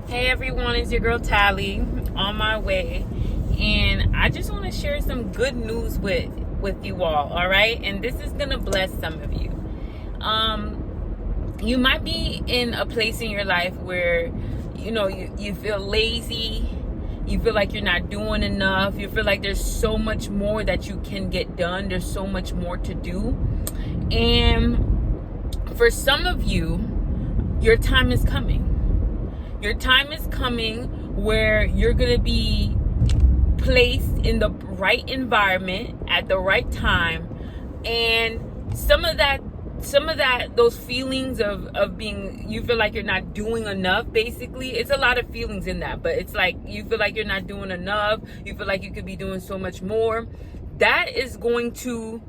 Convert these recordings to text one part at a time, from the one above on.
Hey everyone, it's your girl Tally on my way, and I just want to share some good news with you all right? And this is gonna bless some of you. You might be in a place in your life where you feel lazy, you feel like you're not doing enough, you feel like there's so much more that you can get done, there's so much more to do. And for some of you, your time is coming. Your time is coming where you're going to be placed in the right environment at the right time. And some of that, those feelings of being, you feel like you're not doing enough, basically, it's a lot of feelings in that, but it's like, you feel like you're not doing enough. You feel like you could be doing so much more. That is going to,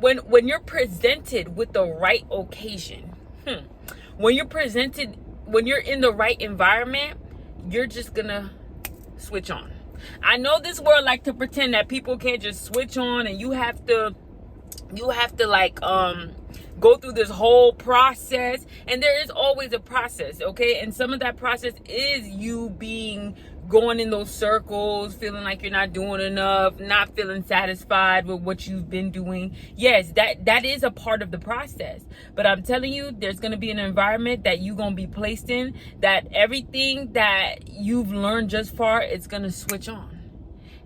when you're presented with the right occasion, when you're in the right environment, you're just gonna switch on. I know this world like to pretend that people can't just switch on, and you have to go through this whole process. And there is always a process, okay? And some of that process is you going in those circles, feeling like you're not doing enough, not feeling satisfied with what you've been doing. Yes, that is a part of the process. But I'm telling you, there's going to be an environment that you're going to be placed in, that everything that you've learned just far, it's going to switch on.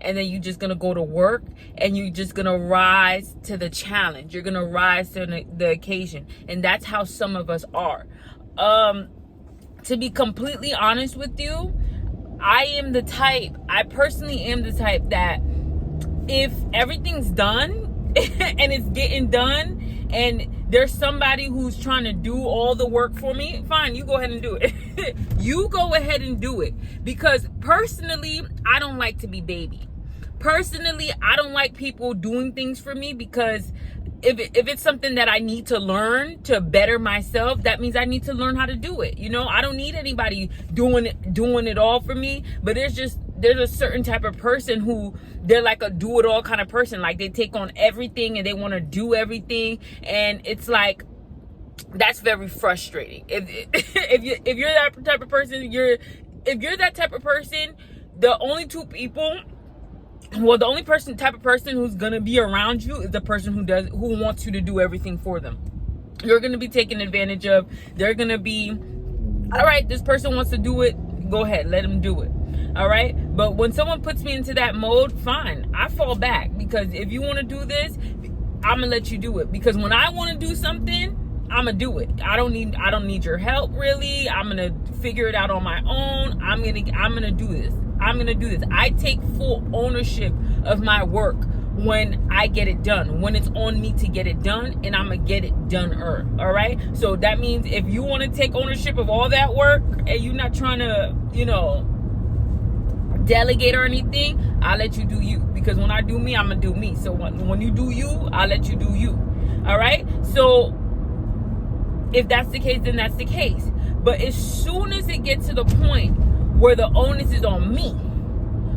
And then you're just going to go to work, and you're just going to rise to the challenge. You're going to rise to the occasion. And that's how some of us are. To be completely honest with you, I personally am the type that if everything's done and it's getting done, and there's somebody who's trying to do all the work for me, fine, you go ahead and do it. You go ahead and do it. Because personally, I don't like to be baby. Personally, I don't like people doing things for me, because if it's something that I need to learn to better myself, that means I need to learn how to do it. I don't need anybody doing it all for me. But there's a certain type of person who, they're like a do-it-all kind of person. Like, they take on everything and they want to do everything, and it's like, that's very frustrating. If you're that type of person, the only type of person who's gonna be around you is the person who wants you to do everything for them. You're gonna be taken advantage of. They're gonna be, all right, this person wants to do it, go ahead, let them do it. All right. But when someone puts me into that mode, fine, I fall back, because if you want to do this, I'm gonna let you do it. Because when I want to do something, I'm gonna do it. I don't need your help, really. I'm gonna figure it out on my own. I'm gonna do this. I take full ownership of my work when I get it done, when it's on me to get it done, and I'm gonna get it done. All right. So that means if you want to take ownership of all that work, and you're not trying to, delegate or anything, I'll let you do you. Because when I do me, I'm gonna do me. So when you do you, I'll let you do you. All right. So if that's the case, then that's the case. But as soon as it gets to the point where the onus is on me,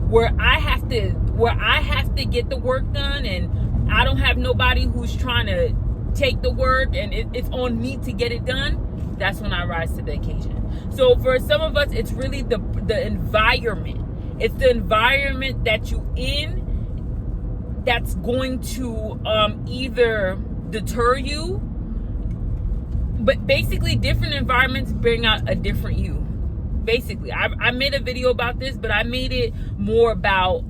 where I have to get the work done, and I don't have nobody who's trying to take the work, and it's on me to get it done, that's when I rise to the occasion. So for some of us, it's really the environment. It's the environment that you in that's going to either deter you, but basically different environments bring out a different you. Basically, I made a video about this, but I made it more about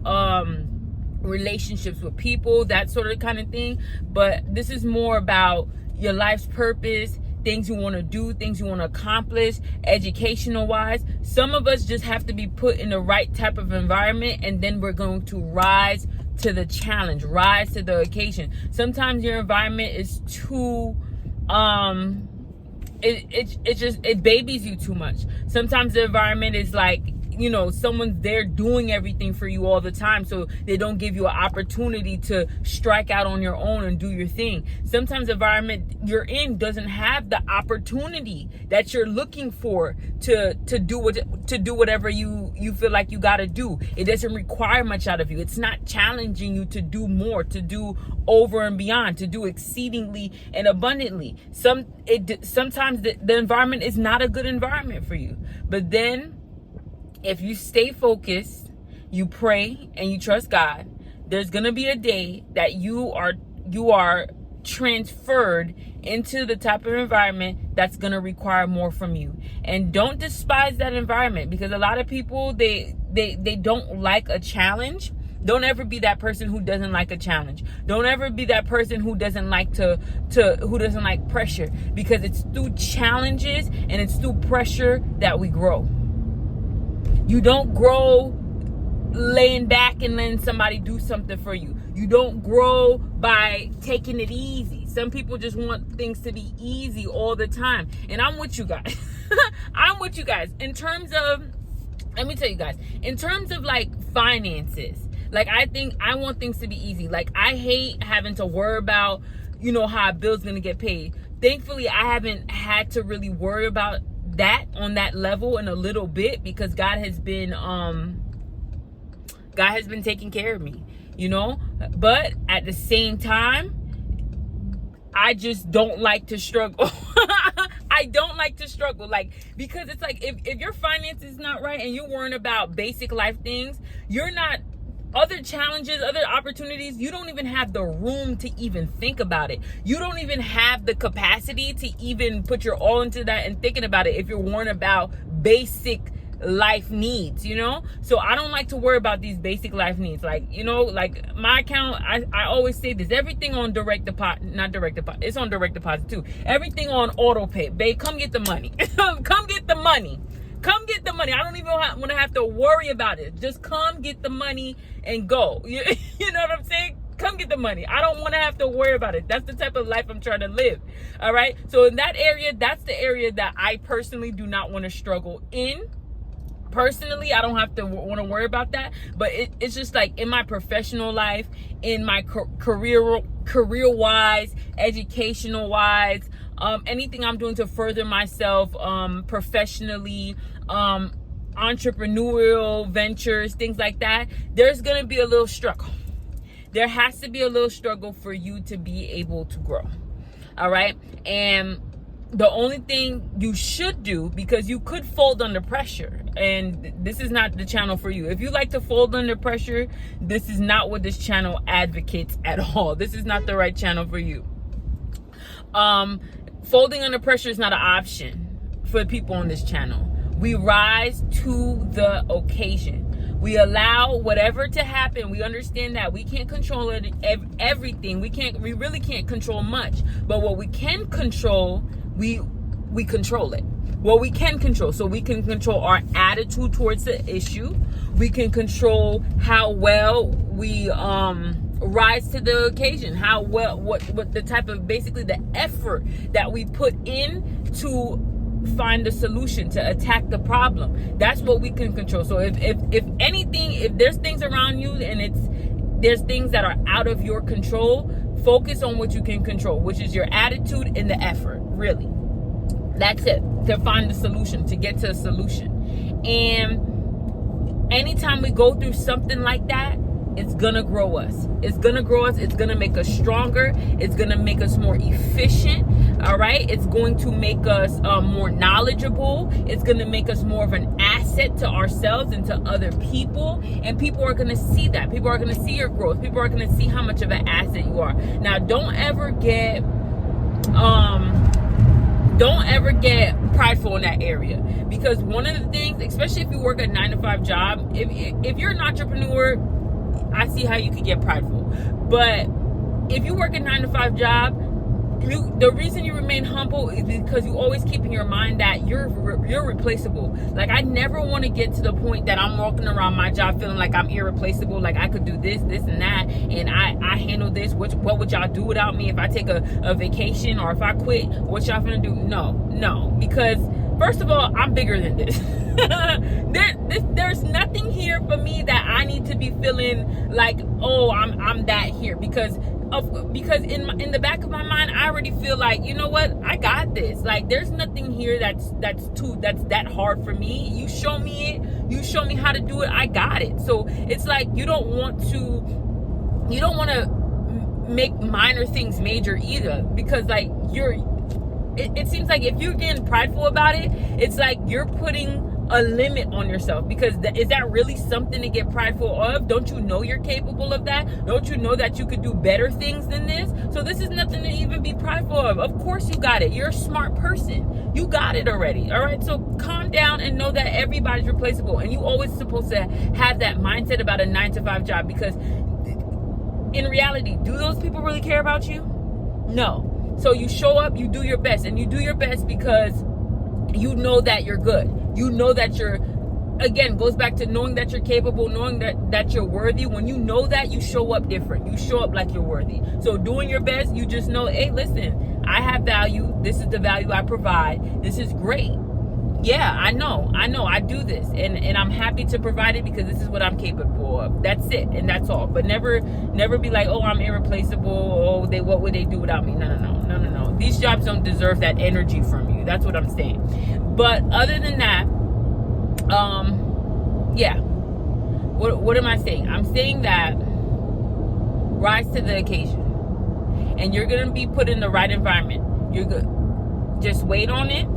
relationships with people, that sort of kind of thing. But this is more about your life's purpose, things you want to do, things you want to accomplish, educational wise. Some of us just have to be put in the right type of environment, and then we're going to rise to the challenge, rise to the occasion. Sometimes your environment is too it babies you too much. Sometimes the environment is like, someone's there doing everything for you all the time, so they don't give you an opportunity to strike out on your own and do your thing. Sometimes the environment you're in doesn't have the opportunity that you're looking for to do whatever you feel like you got to do. It doesn't require much out of you. It's not challenging you to do more, to do over and beyond, to do exceedingly and abundantly. Sometimes the environment is not a good environment for you. But then if you stay focused, you pray and you trust God, there's going to be a day that you are transferred into the type of environment that's going to require more from you. And don't despise that environment, because a lot of people, they don't like a challenge. Don't ever be that person who doesn't like a challenge. Don't ever be that person who doesn't like who doesn't like pressure, because it's through challenges and it's through pressure that we grow. You don't grow laying back and letting somebody do something for you. You don't grow by taking it easy. Some people just want things to be easy all the time. And I'm with you guys. I'm with you guys. In terms of, let me tell you guys, in terms of like finances, like I want things to be easy. Like I hate having to worry about, how a bill's going to get paid. Thankfully, I haven't had to really worry about that on that level in a little bit, because God has been taking care of me, but at the same time, I just don't like to struggle. I don't like to struggle, because it's like if your finances is not right and you're worrying about basic life things, you're not, other challenges, other opportunities, you don't even have the room to even think about it. You don't even have the capacity to even put your all into that and thinking about it if you're worrying about basic life needs, So I don't like to worry about these basic life needs. Like my account, I always say this, everything on direct deposit, not direct deposit, it's on direct deposit too. Everything on auto pay. Babe, come get the money. Come get the money. Come get the money. I don't even want to have to worry about it. Just come get the money and go. You know what I'm saying? Come get the money. I don't want to have to worry about it. That's the type of life I'm trying to live. All right. So in that area, that's the area that I personally do not want to struggle in. Personally, I don't have to want to worry about that. But it's just like in my professional life, in my career-wise, educational-wise, anything I'm doing to further myself professionally, entrepreneurial ventures, things like that, there's going to be a little struggle. There has to be a little struggle for you to be able to grow. All right. And the only thing you should do, because you could fold under pressure, and this is not the channel for you. If you like to fold under pressure, this is not what this channel advocates at all. This is not the right channel for you. Folding under pressure is not an option for people on this channel. We rise to the occasion. We allow whatever to happen. We understand that we can't control everything. We really can't control much. But what we can control, we control it. What we can control. So we can control our attitude towards the issue. We can control how well we rise to the occasion, how well, what the type of, basically the effort that we put in to find the solution, to attack the problem. That's what we can control. So if anything, if there's things around you and there's things that are out of your control, focus on what you can control, which is your attitude and the effort. Really, that's it, to find the solution, to get to a solution. And anytime we go through something like that, it's gonna grow us. It's gonna grow us. It's gonna make us stronger. It's gonna make us more efficient. All right. It's going to make us more knowledgeable. It's gonna make us more of an asset to ourselves and to other people. And people are gonna see that. People are gonna see your growth. People are gonna see how much of an asset you are. Now, don't ever get prideful in that area, because one of the things, especially if you work a 9-to-5 job, if you're an entrepreneur, I see how you could get prideful. But if you work a 9-to-5 job, the reason you remain humble is because you always keep in your mind that you're replaceable. Like, I never want to get to the point that I'm walking around my job feeling like I'm irreplaceable, like I could do this and that, and I handle this. What would y'all do without me? If I take a vacation, or if I quit, what y'all gonna do? No, because first of all, I'm bigger than this. There's nothing here for me that I need to be feeling like, oh, I'm that here, because in the back of my mind, I already feel like, you know what, I got this. Like, there's nothing here that's that hard for me. You show me it, you show me how to do it, I got it. So it's like, you don't want to make minor things major either, because like it seems like if you're getting prideful about it, it's like you're putting a limit on yourself, because is that really something to get prideful of? Don't you know you're capable of that? Don't you know that you could do better things than this? So this is nothing to even be prideful of. Of course you got it. You're a smart person. You got it already. All right. So calm down and know that everybody's replaceable. And you always supposed to have that mindset about a 9-to-5 job, because in reality, do those people really care about you? No. So you show up, you do your best, and you do your best because you know that you're good. You know that you're, again, goes back to knowing that you're capable, knowing that you're worthy. When you know that, you show up different. You show up like you're worthy. So doing your best, you just know, hey, listen, I have value. This is the value I provide. This is great. Yeah, I know, I do this, and I'm happy to provide it because this is what I'm capable of. That's it, and that's all. But never be like, oh, I'm irreplaceable. Oh, what would they do without me? No. These jobs don't deserve that energy from you. That's what I'm saying. But other than that, yeah. What am I saying? I'm saying that rise to the occasion, and you're gonna be put in the right environment. You're good. Just wait on it.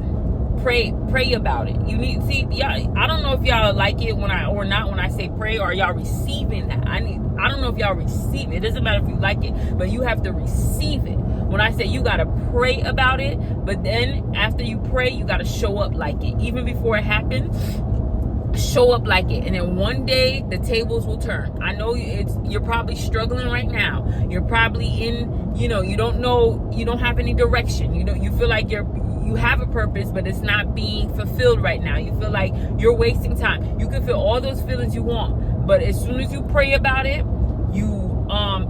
Pray about it. You need, see, y'all, I don't know if y'all like it when I say pray, or y'all receiving that. I don't know if y'all receive it. It doesn't matter if you like it, but you have to receive it. When I say you got to pray about it, but then after you pray, you got to show up like it. Even before it happens, show up like it. And then one day the tables will turn. I know you're probably struggling right now. You're probably in, you don't know, you don't have any direction. You feel like you have a purpose, but it's not being fulfilled right now. You feel like you're wasting time. You can feel all those feelings you want, but as soon as you pray about it, you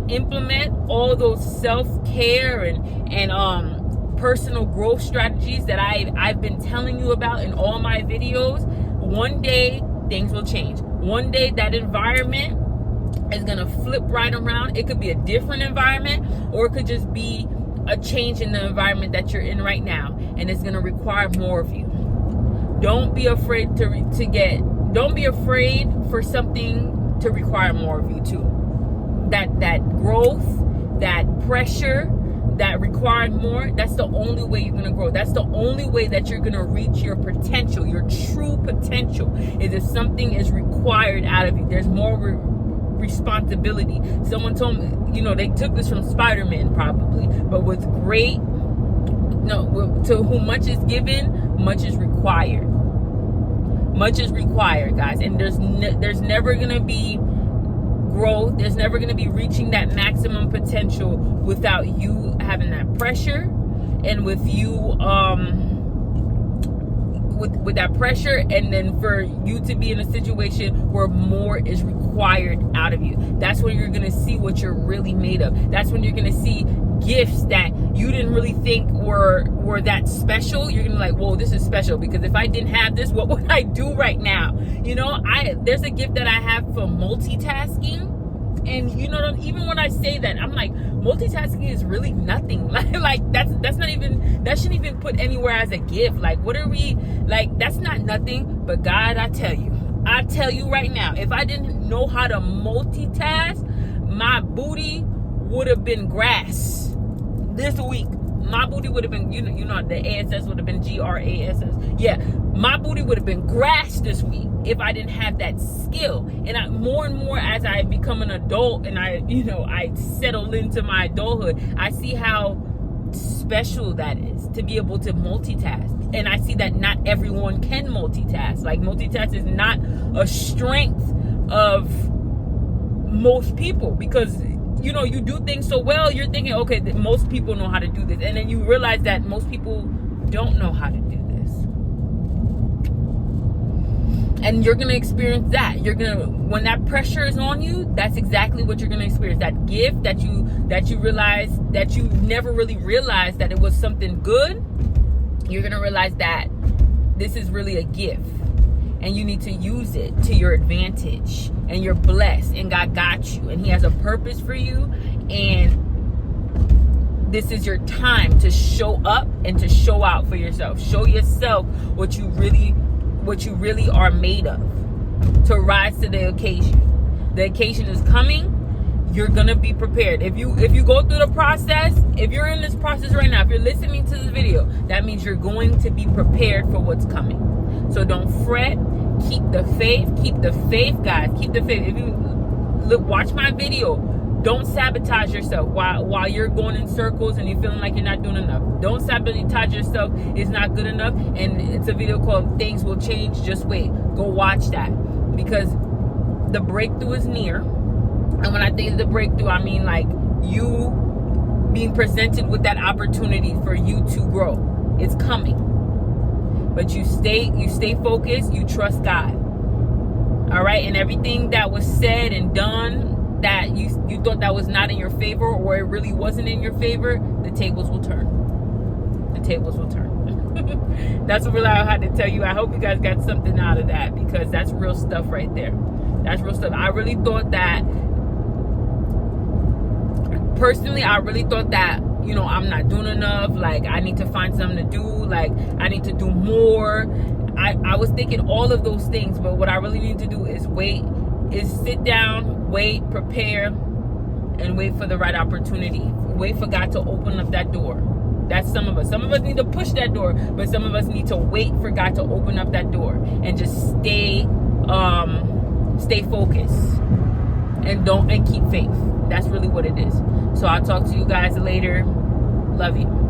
implement all those self-care and personal growth strategies that I've been telling you about in all my videos. One day things will change. One day that environment is gonna flip right around. It could be a different environment, or it could just be a change in the environment that you're in right now, and it's going to require more of you. Don't be afraid don't be afraid for something to require more of you too. That growth, that pressure, that required more, that's the only way you're going to grow. That's the only way that you're going to reach your potential, your true potential, is if something is required out of you. There's more responsibility. Someone told me, they took this from Spider-Man probably, but with to whom much is given, much is required. Much is required, guys. And there's never going to be growth. There's never going to be reaching that maximum potential without you having that pressure, and with you with that pressure, and then for you to be in a situation where more is required out of you. That's when you're going to see what you're really made of. That's when you're going to see gifts that you didn't really think were that special. You're going to be like, whoa, this is special, because if I didn't have this, what would I do right now? There's a gift that I have for multitasking. And even when I say that, I'm like, multitasking is really nothing. like that's not even, that shouldn't even put anywhere as a gift. Like, what are we, like, that's not nothing. But God, I tell you right now, if I didn't know how to multitask, my booty would have been grass this week. My booty would have been, the ASS would have been GRASS. Yeah, my booty would have been grass this week if I didn't have that skill. And more and more as I become an adult and I settle into my adulthood, I see how special that is to be able to multitask. And I see that not everyone can multitask. Like, multitask is not a strength of most people, because you do things so well, you're thinking, okay, most people know how to do this. And then you realize that most people don't know how to do this. And you're going to experience that. When that pressure is on you, that's exactly what you're going to experience. That gift that you realize, that you never really realized that it was something good, you're going to realize that this is really a gift. And you need to use it to your advantage. And you're blessed. And God got you. And He has a purpose for you. And this is your time to show up and to show out for yourself. Show yourself what you really are made of. To rise to the occasion. The occasion is coming. You're going to be prepared. If you go through the process, if you're in this process right now, if you're listening to this video, that means you're going to be prepared for what's coming. So don't fret. Keep the faith. Keep the faith, guys. Keep the faith. If you watch my video, don't sabotage yourself while you're going in circles and you're feeling like you're not doing enough. Don't sabotage yourself. It's not good enough. And it's a video called Things Will Change. Just wait. Go watch that, because the breakthrough is near. And when I think the breakthrough, I mean like you being presented with that opportunity for you to grow. It's coming. But you stay focused, you trust God. All right? And everything that was said and done that you thought that was not in your favor, or it really wasn't in your favor, the tables will turn. The tables will turn. That's what really I had to tell you. I hope you guys got something out of that, because that's real stuff right there. That's real stuff. I really thought that, personally, you know, I'm not doing enough. Like, I need to find something to do. Like, I need to do more. I was thinking all of those things, but what I really need to do is sit down, wait, prepare, and wait for the right opportunity. Wait for God to open up that door. That's some of us. Some of us need to push that door, but some of us need to wait for God to open up that door and just stay focused and keep faith. That's really what it is. So I'll talk to you guys later. Love you.